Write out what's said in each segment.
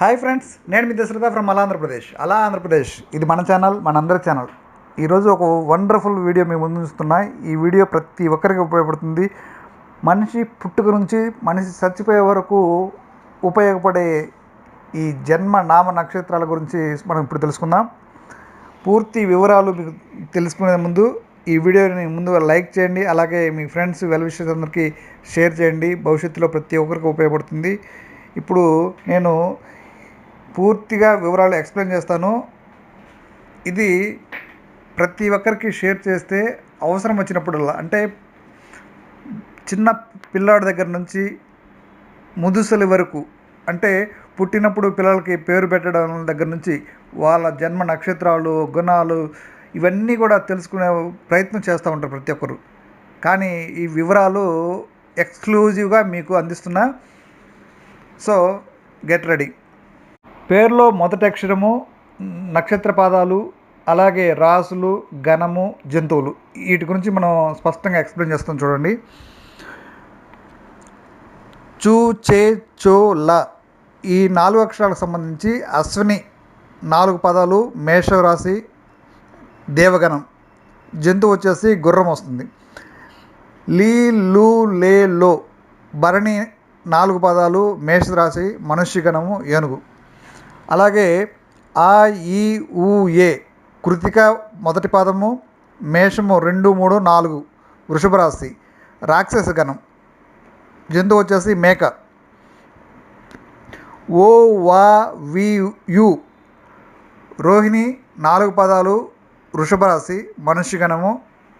Hi friends, నేను మీ Dasharatha from అలా ఆంధ్రప్రదేశ్. ఇది మన ఛానల్, మనందరి ఛానల్. ఈరోజు ఒక వండర్ఫుల్ వీడియో మీ ముందు ఉంచుతున్నాయి. ఈ వీడియో ప్రతి ఒక్కరికి ఉపయోగపడుతుంది. మనిషి పుట్టుక నుంచి మనిషి చచ్చిపోయే వరకు ఉపయోగపడే ఈ జన్మ నామ నక్షత్రాల గురించి మనం ఇప్పుడు తెలుసుకుందాం. పూర్తి వివరాలు మీకు తెలుసుకునే ముందు ఈ వీడియోని ముందుగా లైక్ చేయండి. అలాగే మీ ఫ్రెండ్స్ వెల్ విషర్స్ అందరికీ షేర్ చేయండి. భవిష్యత్తులో ప్రతి ఒక్కరికి ఉపయోగపడుతుంది. ఇప్పుడు నేను పూర్తిగా వివరాలు ఎక్స్ప్లెయిన్ చేస్తాను. ఇది ప్రతి ఒక్కరికి షేర్ చేస్తే అవసరం వచ్చినప్పుడల్లా, అంటే చిన్న పిల్లాడి దగ్గర నుంచి ముదుసలి వరకు, అంటే పుట్టినప్పుడు పిల్లలకి పేరు పెట్టడం దగ్గర నుంచి వాళ్ళ జన్మ నక్షత్రాలు, గుణాలు ఇవన్నీ కూడా తెలుసుకునే ప్రయత్నం చేస్తూ ఉంటారు ప్రతి ఒక్కరు. కానీ ఈ వివరాలు ఎక్స్క్లూజివ్గా మీకు అందిస్తున్నా. So get ready. పేరులో మొదటి అక్షరము, నక్షత్ర పాదాలు, అలాగే రాసులు, గణము, జంతువులు, వీటి గురించి మనం స్పష్టంగా ఎక్స్ప్లెయిన్ చేస్తాం. చూడండి. చూ, చే, చో, ల ఈ 4 అక్షరాలకు సంబంధించి అశ్విని 4 పదాలు, మేషరాశి, దేవగణం, జంతువు వచ్చేసి గుర్రం వస్తుంది. లీ, లు, లే, లో భరణి 4 పదాలు, మేషరాశి, మనుష్యగణము, ఏనుగు. అలాగే ఆ, ఈ, ఊ, ఏ కృతిక మొదటి పాదము, మేషము 2, 3, 4 వృషభ రాశి, రాక్షస గణం, జంతువు వచ్చేసి మేక. ఓ, వా, వి, యు రోహిణి 4 పదాలు, వృషభ రాశి, మనుష్యగణము,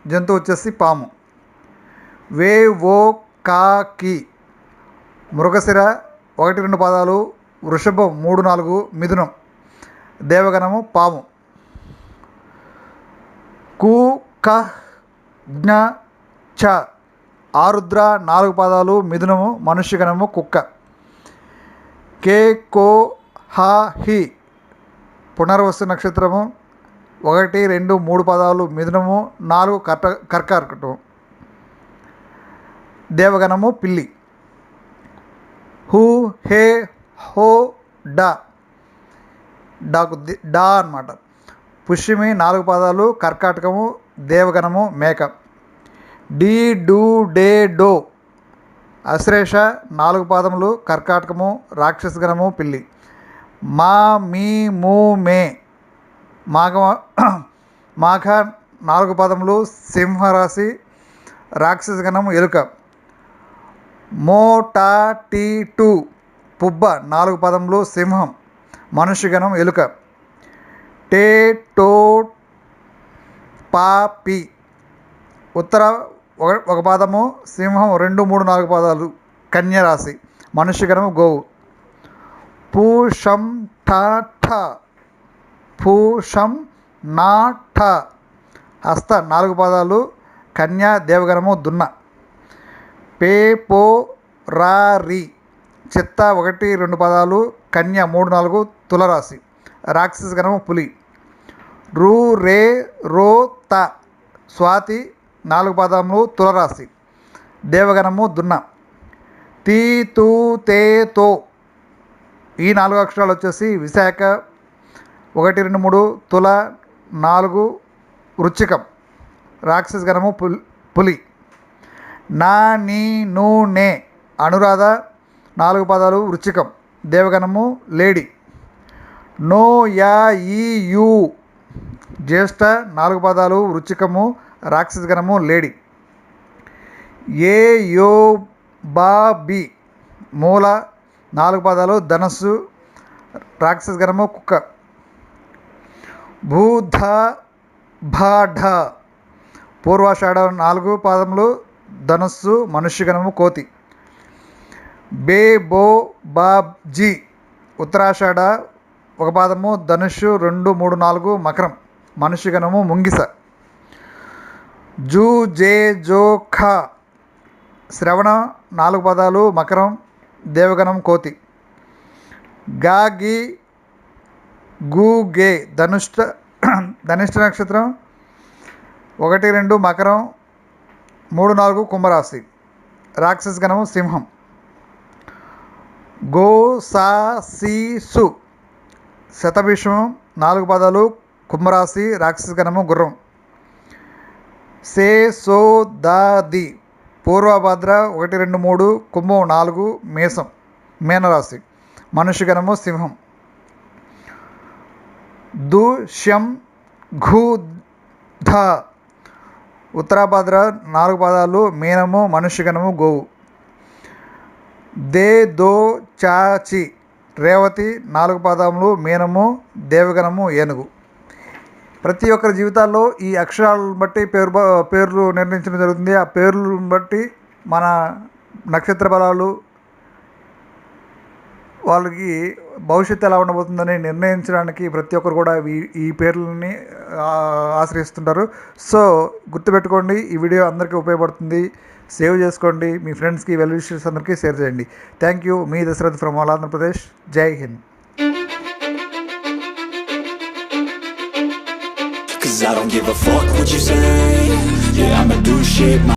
జంతువు వచ్చేసి పాము. వే, ఓ, కా, కి మృగశిర 1, 2 పదాలు, వృషభం 3, 4 మిథునం, దేవగణము, పాము. కు, క, జ్ఞ, చ ఆరుద్ర 4 పదాలు, మిథునము, మనుష్యగణము, కుక్క. కే, కో, హ, హి పునర్వసు నక్షత్రము 1, 2, 3 పదాలు, మిథునము, 4 కర్కాటకం, దేవగణము, పిల్లి. హు, హే, హో, డా డాకు డా అన్నమాట. పుష్యమి 4 పదాలు, కర్కాటకము, దేవగణము, మేక. డి, డు, డే, డో అశ్లేష 4 పాదములు, కర్కాటకము, రాక్షసగణము, పిల్లి. మా, మీ, ము, మే మాఘ 4 పదములు, సింహరాశి, రాక్షసగణము, ఎలుక. మో, టా, టీ, టు పుబ్బ 4 పదములు, సింహం, మనుష్యగణం, ఎలుక. టే, టో, పా, పి ఉత్తర 1 పాదము, సింహం 2, 3, 4 పాదాలు, కన్యరాశి, మనుష్యగణము, గోవు. పూ, షం, ఠ, ఠ పూ, షం, నా, ఠ హస్త 4 పాదాలు, కన్యా, దేవగణము, దున్న. పే, పో, రా, రి చిత్త 1, 2 పదాలు, కన్య 3, 4 తులరాశి, రాక్షస గణము, పులి. రు, రే, రో, త స్వాతి 4 పదములు, తులరాశి, దేవగణము, దున్న. తీ, తూ, తే, తో ఈ 4 అక్షరాలు వచ్చేసి విశాఖ 1, 2, 3 తుల, 4 వృశ్చికం, రాక్షస గణము, పులి. నా, నీ, ను, నే అనురాధ 4 పదాలు, వృశ్చికం, దేవగణము, లేడి. నో, యా, ఈ, యు జ్యేష్ఠ 4 పదాలు, వృశ్చికము, రాక్షసగణము, లేడి. ఏ, యో, బా, బి మూల 4 పదాలు, ధనస్సు, రాక్షసగణము, కుక్క. భూ, ధ, భ, ఢ పూర్వాషాఢ 4 పాదములు, ధనస్సు, మనుష్యగణము, కోతి. బే, బో, బా, జి ఉత్తరాషాఢ 1 పాదము, ధనుస్సు 2, 3, 4 మకరం, మనుష్యగణము, ముంగిస. జూ, జే, జో, ఖ శ్రవణ 4 పదాలు, మకరం, దేవగణం, కోతి. గా, గి, గు, గే ధనిష్ట నక్షత్రం 1, 2 మకరం, 3, 4 కుంభరాశి, రాక్షస గణము, సింహం. గో సా సి సు శతభిషం 4 పాదాలు, కుంభరాశి, రాక్షస గణము, గుర్రం. సే సో దా ది పూర్వభద్ర 1, 2, 3, కుంభం 4, మేషం, మీనరాశి, మనుష్య గణము, సింహం. దు శం ఘు ధ ఉత్తరాభద్ర 4 పాదాలు, మీనము, మనుష్య గణము, గోవు. దే దో చాచి రేవతి 4 పాదములు, మీనము, దేవగణము, ఏనుగు. ప్రతి ఒక్కరి జీవితాల్లో ఈ అక్షరాలను బట్టి పేర్లు నిర్ణయించడం జరుగుతుంది. ఆ పేర్లను బట్టి మన నక్షత్ర బలాలు, వాళ్ళకి భవిష్యత్తు ఎలా ఉండబోతుందని నిర్ణయించడానికి ప్రతి ఒక్కరు కూడా ఈ పేర్లని ఆశ్రయిస్తుంటారు. సో గుర్తుపెట్టుకోండి, ఈ వీడియో అందరికీ ఉపయోగపడుతుంది. సేవ్ చేసుకోండి, మీ ఫ్రెండ్స్కి, వెల్ విషర్స్ అందరికీ షేర్ చేయండి. Thank you. Me Dashrath from Andhra Pradesh. జై Hind. Cause I don't give a fuck what you say. Yeah, I'ma do shit